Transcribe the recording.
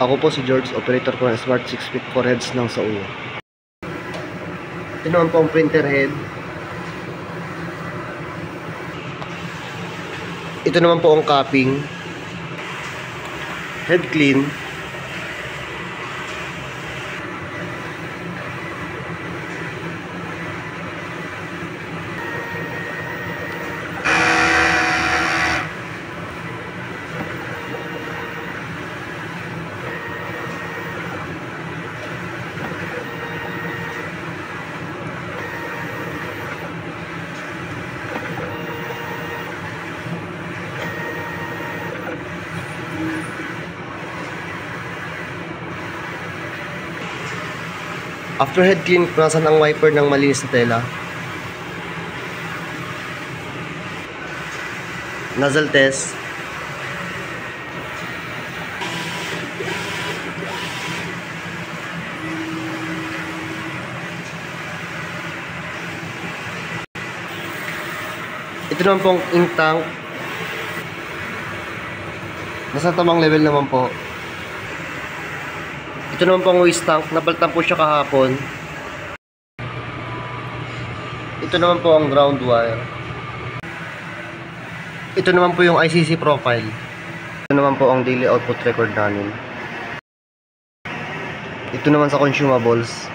Ako po si George, operator ko ng Smart 6-4 heads ng Saulo. Ito naman po ang printer head. Ito naman po ang capping. Head clean. After head clean, punasan ang wiper ng malinis na tela. Nozzle test. Ito naman pong ink tank. Nasa tamang level naman po. Ito naman pong waste tank, napalitan po siya kahapon. Ito naman po ang ground wire. Ito naman po yung ICC profile. Ito naman po ang daily output record namin. Ito naman sa consumables.